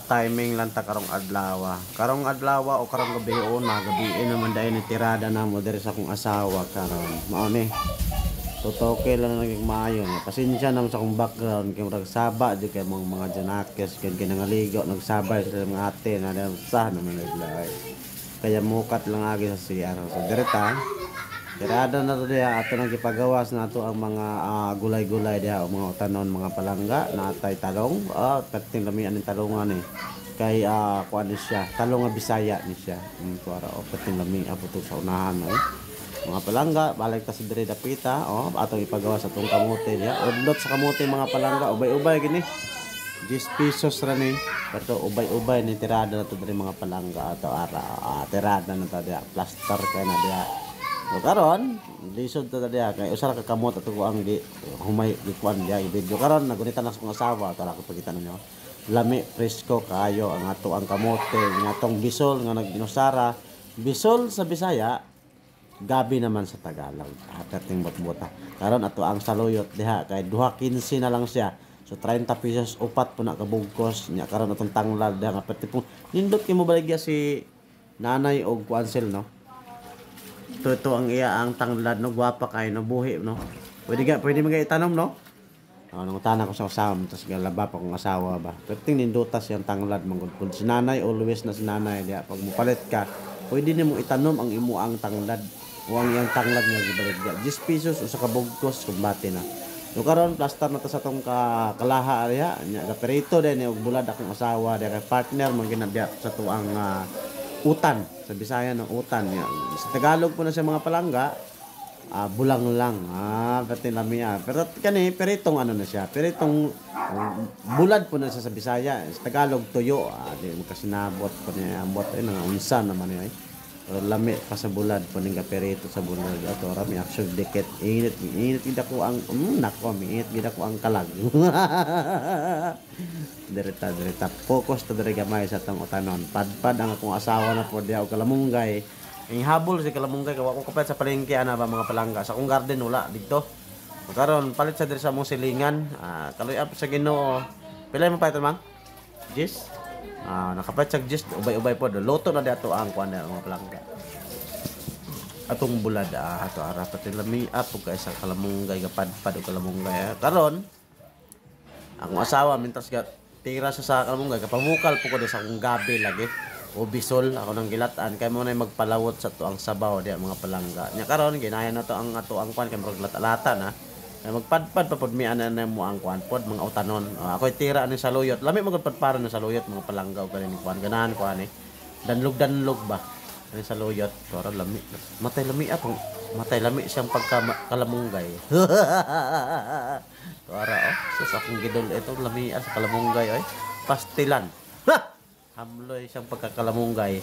Timing lang ta karong adlaw. Karong adlaw o karong gabi una, gabi naman dahil ni tirada na mo diri sa akong asawa karon. Mao ni. Tutoke lang naging maayo. Pasensya naman sa akong background kay murag saba di kay mga janakes kay kinangaligo nagsabay sa mga ate na sa naman naglaay. Kaya mukat lang agi sa CR. So direta tirada na to diha ato nang gipagawas na ato ang mga gulay-gulay diha o mga utanon, mga palangga na atay talong. Perting lamian ng talongan ni. Kay kuan ni siya, talong nga Bisaya ni siya. Tuara o perting lami aputo sa unahan mga palangga, balik ta sa diri dapita, atong ipagawas atong kamote diha. Udlot sa kamote mga palangga, ubay-ubay gini. 10 pesos ra ni. Pero ubay-ubay ni tirada na to diri mga palangga ato ara. Tirada na ta diha, plaster kay na diha. So karon, lisod ta diha kay usa ka kamot ato ko ang humay gikuan diha i-video karon nagunita na sa kong asawa tara ko pagkita ninyo. Lami presko kayo ang ato ang kamote, ang atong bisol nga nagdinusara. Bisol sa Bisaya, gabi naman sa Tagalog. Perting bot-bota. Karon ato ang saluyot diha kay 2.15 na lang siya. So 30 pesos upat po na kabugkos nya karon atong tanglad diha nga perting nindot kay mo baligya si nanay og kuansel no. Ito ang iya ang tanglad no, gwapa kay no, buhi no. Pwede magay itanom no. Nung tanan ko sa asawa tas galaba pa kong asawa ba. Perting nindutas yang tanglad manggod kun si nanay always na si nanay diha pag mupalit ka pwede nimo itanom ang imo ang tanglad. Huwag yung tanglad nga gibaligya. 10 pesos usa ka bugkos kumbati na. So karon plaster na ta sa tong kalaha ariya nya gaperito din og bulad akong asawa diha kay partner man ginadya sa tuang utan sa Bisaya ng utan niya. Sa Tagalog po na sa mga palangga bulang lang perting lamia pero kani peritong ano na siya peritong bulad po na siya sa Bisaya. Sa Tagalog tuyo di mo kasi nabot po niya ambot nga unsa naman niya lami pa sa bulad po ning perito sa bulad ato rami action dikit init gid ako ang nako init gid ako ang kalag. Direta focus to diri gamay sa tong utanon padpad ang akong asawa na po diha og kalamunggay ang habol si kalamunggay kay ko kapit sa palengke ana ba mga palangga sa akong garden wala dito karon palit sa diri sa mong silingan kaloy up sa Ginoo pila mo pa ito mang Jis nakapit sa Jis ubay-ubay po luto na dato ang kuan mga palangga atong bulad ato ara pati lami up ug sa kalamunggay gapadpad og kalamunggay karon ang asawa mintas tira sa kalamunggay kapamukal po ko sa akong gabi lagi o bisol ako nang gilatan kay mo na magpalawot sa to ang sabaw diha mga palangga nya karon ginaya na to ang ato ang kuan kay maglata-lata na kay magpadpad pa pud mi ana na mo ang kuan pod mga utanon ako tira ni saluyot lami magpadparo na saluyot mga palangga og kani kuan ganahan kuan danlog ba ani saluyot para lami matay lami siyang pagkalamunggay. Para sa akong gidol ito lami sa kalamunggay pastilan. Hamloy siyang pagkakalamunggay.